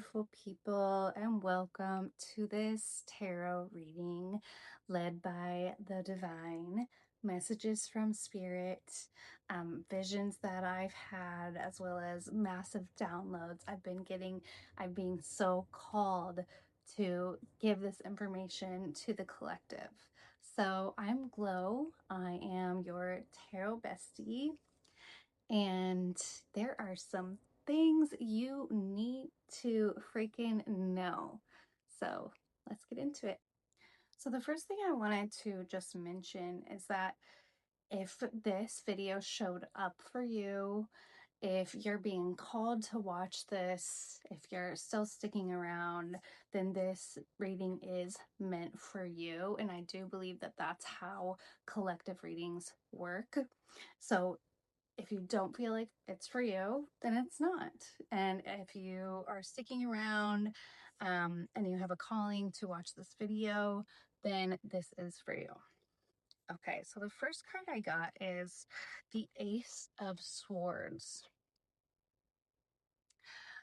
beautiful people, and welcome to this tarot reading led by the divine. Messages from spirit, visions that I've had, as well as massive downloads I've been getting. I'm being so called to give this information to the collective. So I'm Glow. I am your tarot bestie. And there are some things you need to freaking know. So let's get into it. So the first thing I wanted to just mention is that if this video showed up for you, if you're being called to watch this, if you're still sticking around, then this reading is meant for you. And I do believe that that's how collective readings work. So if you don't feel like it's for you, then it's not. And if you are sticking around and you have a calling to watch this video, then this is for you. Okay, so the first card I got is the Ace of Swords.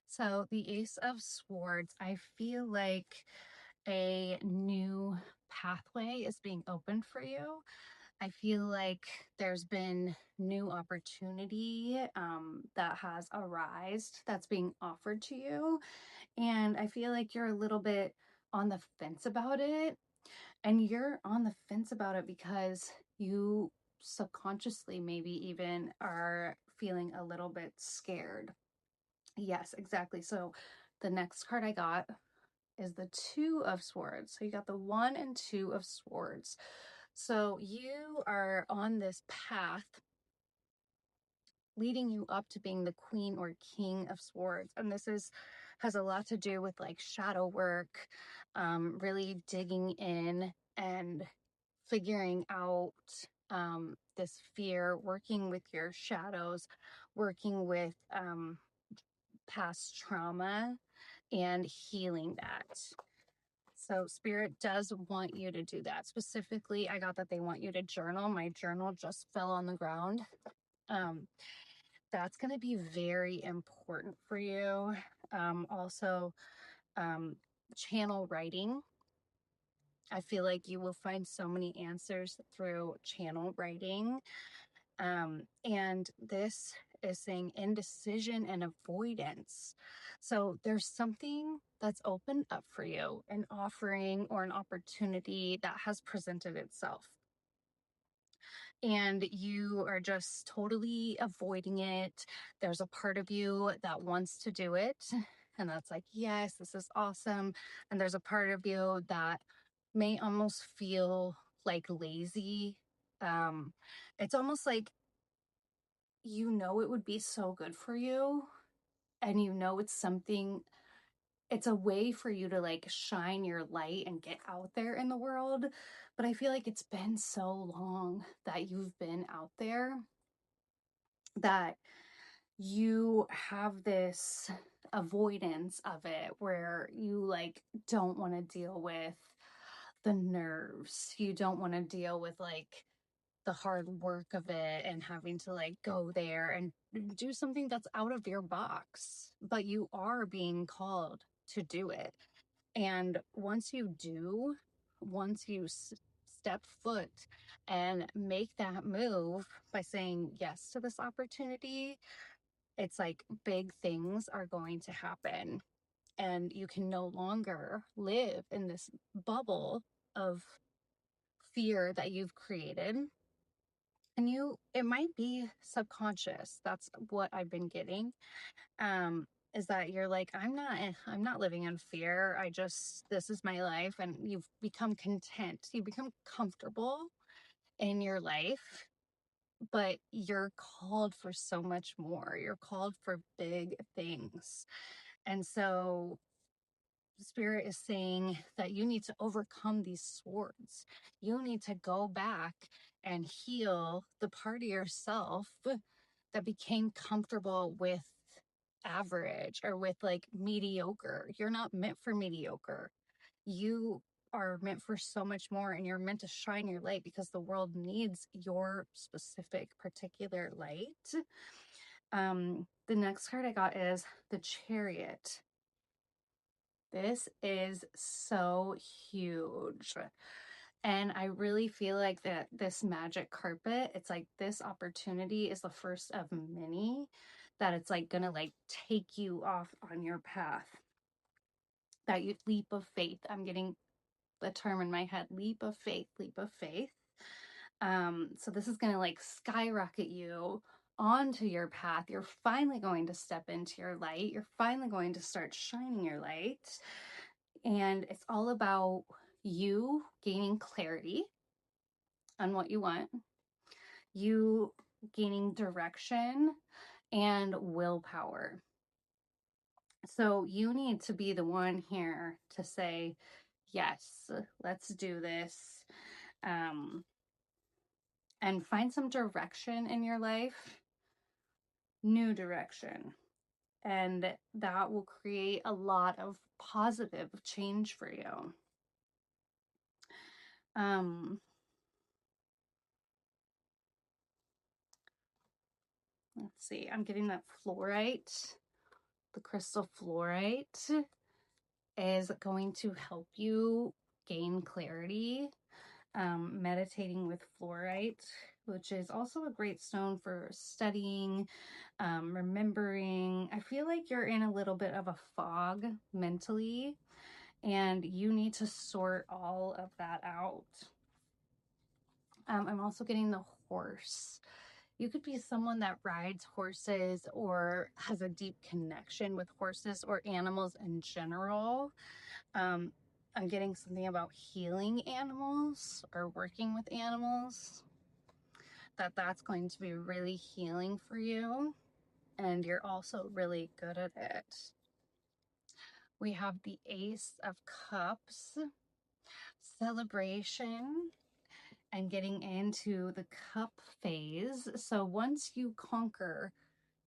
So the Ace of Swords, I feel like a new pathway is being opened for you. I feel like there's been new opportunity that has arisen that's being offered to you. And I feel like you're a little bit on the fence about it. And you're on the fence about it because you subconsciously maybe even are feeling a little bit scared. Yes, exactly. So the next card I got is the Two of Swords. So you got the One and Two of Swords. So you are on this path leading you up to being the Queen or King of Swords. And this has a lot to do with like shadow work, really digging in and figuring out this fear, working with your shadows, working with past trauma and healing that. So spirit does want you to do that. Specifically, I got that they want you to journal. My journal just fell on the ground. That's going to be very important for you. Also, channel writing. I feel like you will find so many answers through channel writing. And this is saying indecision and avoidance. So there's something that's opened up for you, an offering or an opportunity that has presented itself. And you are just totally avoiding it. There's a part of you that wants to do it. And that's like, yes, this is awesome. And there's a part of you that may almost feel like lazy. It's almost like you know it would be so good for you, and you know it's something, it's a way for you to like shine your light and get out there in the world. But I feel like it's been so long that you've been out there that you have this avoidance of it where you like don't want to deal with the nerves, you don't want to deal with like the hard work of it and having to like go there and do something that's out of your box, but you are being called to do it. And once you do, once you step foot and make that move by saying yes to this opportunity, it's like big things are going to happen. And you can no longer live in this bubble of fear that you've created. And it might be subconscious. That's what I've been getting. Is that you're like, I'm not living in fear. This is my life. And you've become content. You become comfortable in your life, but you're called for so much more. You're called for big things. And so Spirit is saying that you need to overcome these swords. You need to go back and heal the part of yourself that became comfortable with average or with like mediocre. You're not meant for mediocre. You are meant for so much more, and you're meant to shine your light because the world needs your specific particular light. The next card I got is the Chariot. This is so huge. And I really feel like that this magic carpet, it's like this opportunity is the first of many that it's like gonna like take you off on your path. That you leap of faith. I'm getting the term in my head, leap of faith, leap of faith. So this is gonna like skyrocket you onto your path. You're finally going to step into your light. You're finally going to start shining your light. And it's all about you gaining clarity on what you want, you gaining direction and willpower. So you need to be the one here to say, yes, let's do this. And find some direction in your life, new direction. And that will create a lot of positive change for you. Let's see, I'm getting that fluorite. The crystal fluorite is going to help you gain clarity. Meditating with fluorite, which is also a great stone for studying, remembering. I feel like you're in a little bit of a fog mentally, and you need to sort all of that out. I'm also getting the horse. You could be someone that rides horses or has a deep connection with horses or animals in general. I'm getting something about healing animals or working with animals. That's going to be really healing for you. And you're also really good at it. We have the Ace of Cups, celebration, and getting into the cup phase. So once you conquer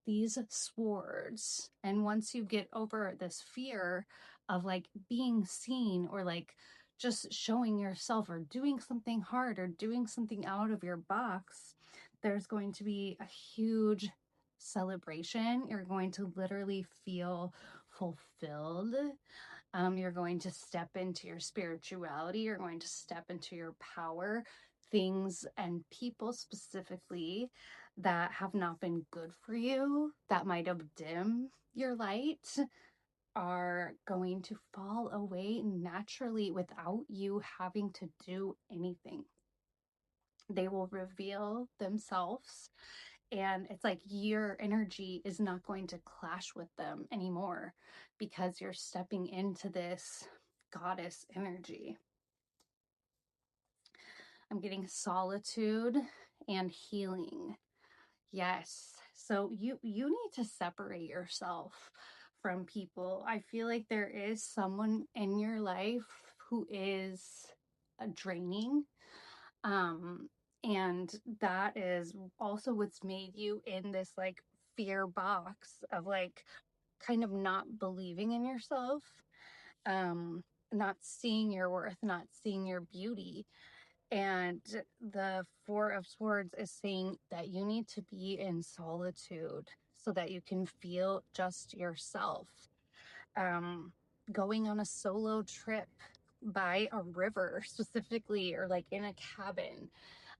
these swords, and once you get over this fear of like being seen or like just showing yourself or doing something hard or doing something out of your box, there's going to be a huge celebration. You're going to literally feel fulfilled. You're going to step into your spirituality. You're going to step into your power. Things and people specifically that have not been good for you, that might have dimmed your light, are going to fall away naturally without you having to do anything. They will reveal themselves, and it's like your energy is not going to clash with them anymore because you're stepping into this goddess energy. I'm getting solitude and healing. Yes. So you need to separate yourself from people. I feel like there is someone in your life who is draining. And that is also what's made you in this like fear box of like kind of not believing in yourself, not seeing your worth, not seeing your beauty. And the Four of Swords is saying that you need to be in solitude so that you can feel just yourself. Going on a solo trip by a river specifically, or like in a cabin,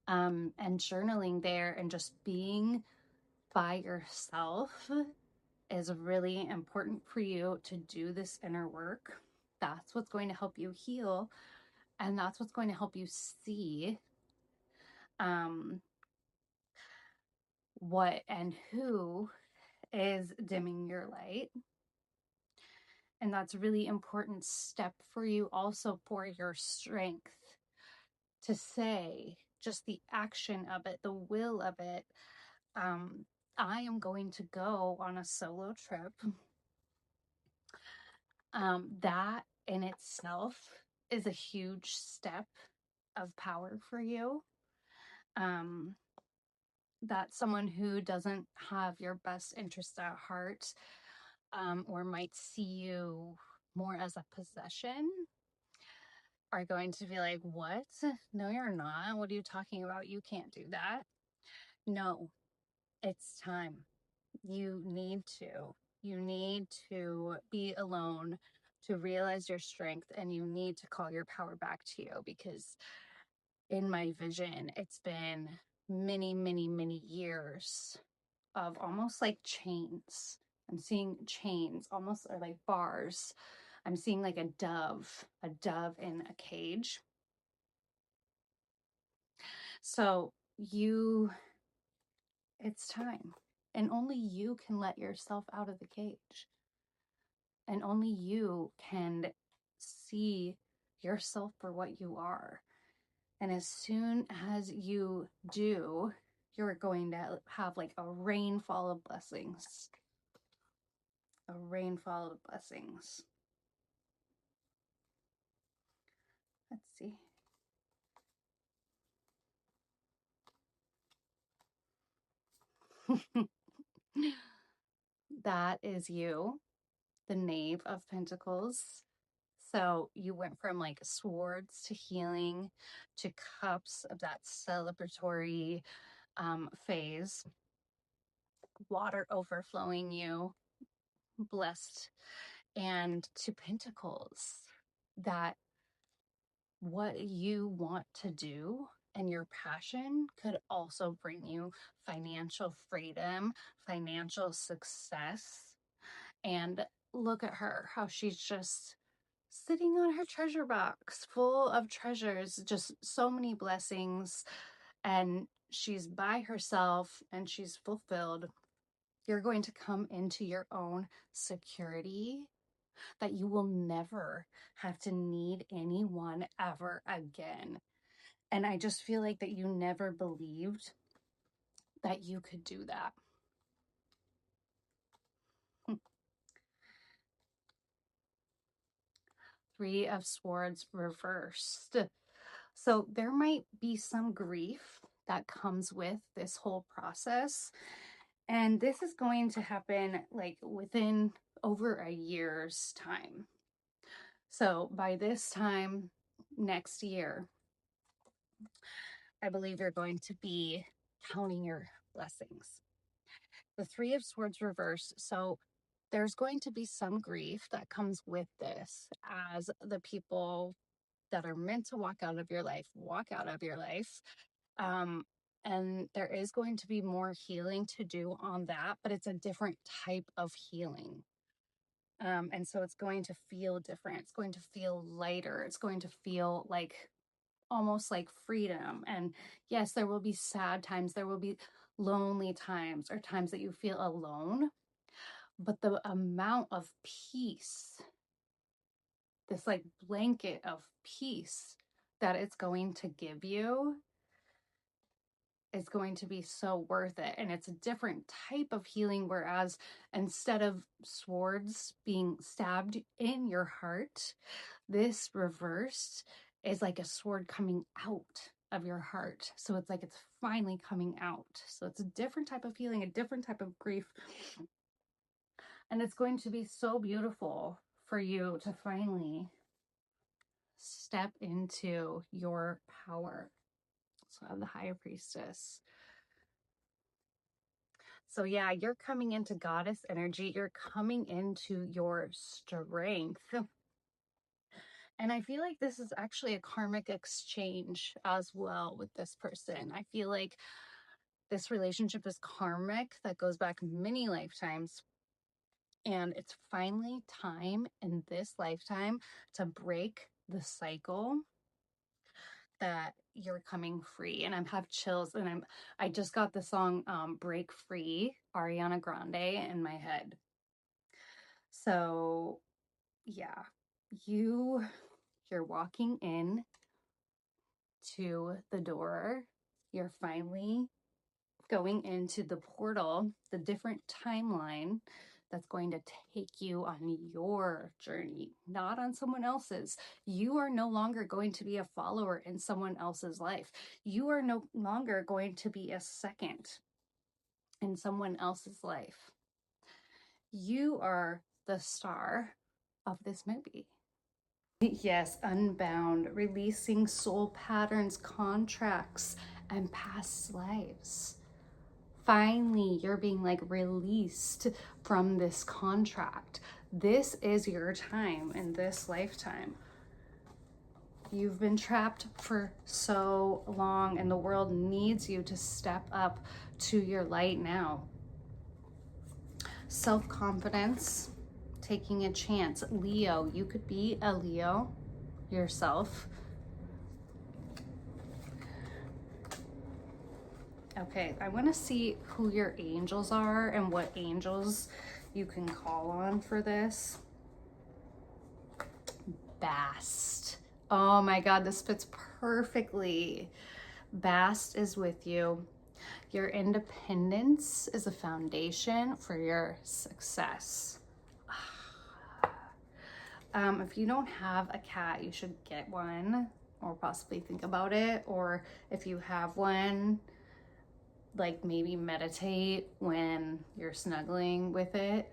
and journaling there and just being by yourself is really important for you to do this inner work. That's what's going to help you heal, and that's what's going to help you see what and who is dimming your light. And that's a really important step for you also for your strength to say just the action of it, the will of it. I am going to go on a solo trip. That in itself is a huge step of power for you. That's someone who doesn't have your best interest at heart, or might see you more as a possession, are going to be like, what? No, you're not. What are you talking about? You can't do that. No, it's time. You need to be alone to realize your strength, and you need to call your power back to you, because in my vision, it's been many, many, many years of almost like chains. I'm seeing chains, almost or like bars. I'm seeing like a dove in a cage. So it's time. And only you can let yourself out of the cage. And only you can see yourself for what you are. And as soon as you do, you're going to have like a rainfall of blessings. A rainfall of blessings. Let's see. That is you, the Knave of Pentacles. So you went from like swords to healing to cups of that celebratory phase, water overflowing you, blessed, and to pentacles, that what you want to do and your passion could also bring you financial freedom, financial success. And look at her, how she's just sitting on her treasure box full of treasures, just so many blessings. And she's by herself and she's fulfilled. You're going to come into your own security, that you will never have to need anyone ever again. And I just feel like that you never believed that you could do that. Three of Swords reversed. So there might be some grief that comes with this whole process. And this is going to happen like within over a year's time. So by this time next year, I believe you're going to be counting your blessings. The Three of Swords reversed. So there's going to be some grief that comes with this, as the people that are meant to walk out of your life walk out of your life. And there is going to be more healing to do on that, but it's a different type of healing. And so it's going to feel different. It's going to feel lighter. It's going to feel like almost like freedom. And yes, there will be sad times. There will be lonely times, or times that you feel alone. But the amount of peace, this like blanket of peace that it's going to give you, is going to be so worth it. And it's a different type of healing, whereas instead of swords being stabbed in your heart, this reversed is like a sword coming out of your heart. So it's like it's finally coming out. So it's a different type of healing, a different type of grief. And it's going to be so beautiful for you to finally step into your power. So I have the High Priestess. So yeah, you're coming into goddess energy. You're coming into your strength. And I feel like this is actually a karmic exchange as well with this person. I feel like this relationship is karmic, that goes back many lifetimes. And it's finally time in this lifetime to break the cycle, that you're coming free. And I have chills, and I just got the song Break Free, Ariana Grande, in my head. So yeah, you're walking in to the door. You're finally going into the portal, the different timeline that's going to take you on your journey, not on someone else's. You are no longer going to be a follower in someone else's life. You are no longer going to be a second in someone else's life. You are the star of this movie. Yes, unbound, releasing soul patterns, contracts, and past lives. Finally, you're being like released from this contract. This is your time in this lifetime. You've been trapped for so long, and the world needs you to step up to your light now. Self-confidence, taking a chance. Leo, you could be a Leo yourself. Okay, I want to see who your angels are and what angels you can call on for this. Bast. Oh my God, this fits perfectly. Bast is with you. Your independence is a foundation for your success. If you don't have a cat, you should get one, or possibly think about it. Or if you have one, like maybe meditate when you're snuggling with it.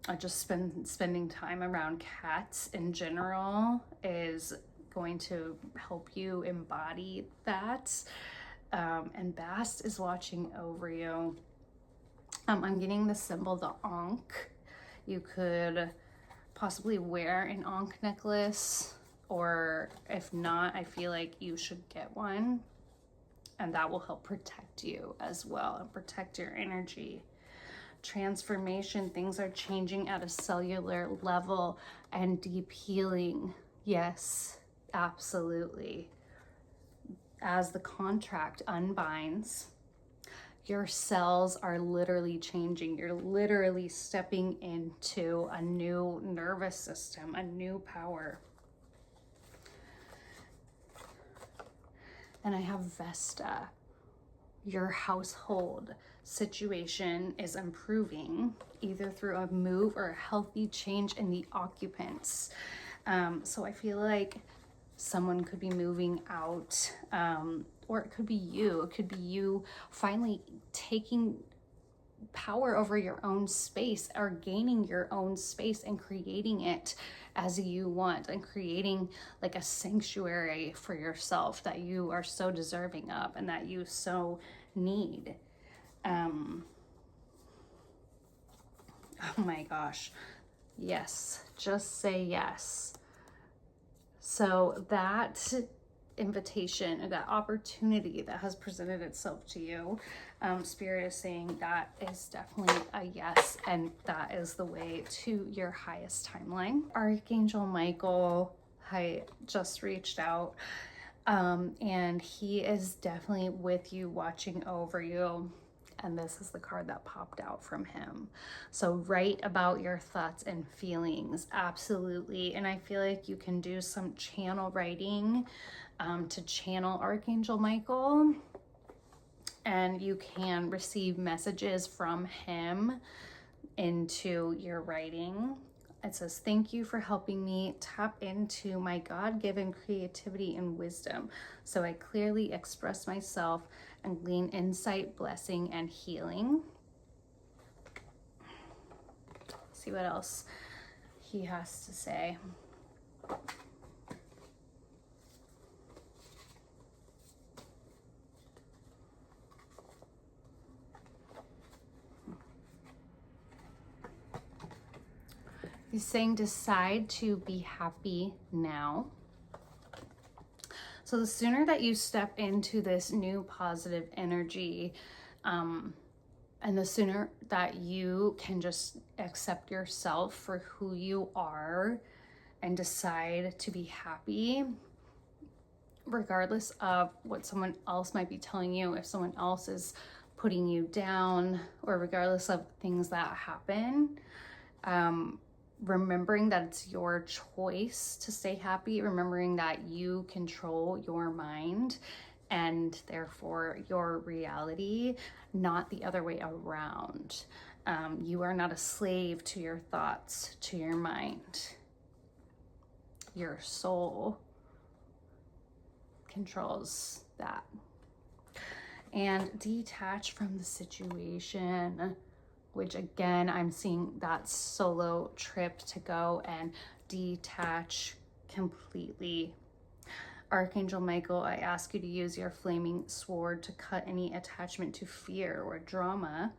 I just spending time around cats in general is going to help you embody that. And Bast is watching over you. I'm getting the symbol, the Ankh. You could possibly wear an Ankh necklace, or if not, I feel like you should get one, and that will help protect you as well and protect your energy. Transformation, things are changing at a cellular level, and deep healing. Yes, absolutely. As the contract unbinds, your cells are literally changing. You're literally stepping into a new nervous system, a new power. And I have Vesta. Your household situation is improving, either through a move or a healthy change in the occupants. So I feel like someone could be moving out, or it could be you. It could be you finally taking power over your own space, or gaining your own space and creating it as you want, and creating like a sanctuary for yourself that you are so deserving of and that you so need. Oh my gosh. Yes, just say yes. So that invitation, that opportunity that has presented itself to you, Spirit is saying that is definitely a yes, and that is the way to your highest timeline. Archangel Michael, I just reached out, and he is definitely with you, watching over you. And this is the card that popped out from him. So write about your thoughts and feelings, absolutely. And I feel like you can do some channel writing to channel Archangel Michael, and you can receive messages from him into your writing. It says, thank you for helping me tap into my God-given creativity and wisdom, so I clearly express myself and glean insight, blessing, and healing. See what else he has to say. He's saying, decide to be happy now. So the sooner that you step into this new positive energy, and the sooner that you can just accept yourself for who you are and decide to be happy, regardless of what someone else might be telling you, if someone else is putting you down, or regardless of things that happen, remembering that it's your choice to stay happy, remembering that you control your mind and therefore your reality, not the other way around. You are not a slave to your thoughts, to your mind. Your soul controls that. And detach from the situation, which again, I'm seeing that solo trip to go and detach completely. Archangel Michael, I ask you to use your flaming sword to cut any attachment to fear or drama.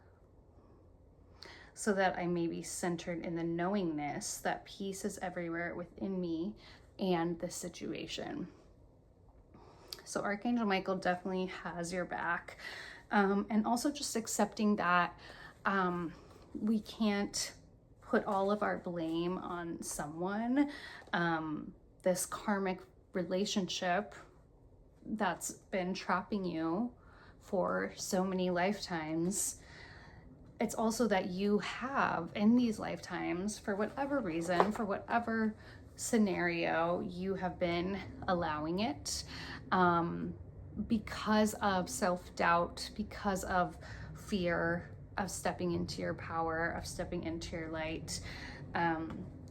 so that I may be centered in the knowingness that peace is everywhere within me and the situation. So Archangel Michael definitely has your back. And also just accepting that we can't put all of our blame on someone. This karmic relationship that's been trapping you for so many lifetimes, it's also that you have in these lifetimes, for whatever reason, for whatever scenario, you have been allowing it because of self-doubt, because of fear of stepping into your power, of stepping into your light.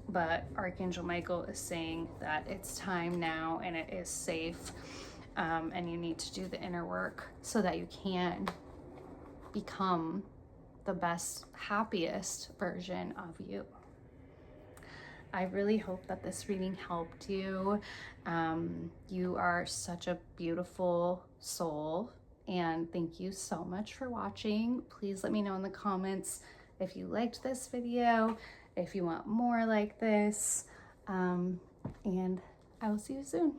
But Archangel Michael is saying that it's time now and it is safe, and you need to do the inner work so that you can become the best, happiest version of you. I really hope that this reading helped you. You are such a beautiful soul, and thank you so much for watching. Please let me know in the comments if you liked this video, if you want more like this, and I will see you soon.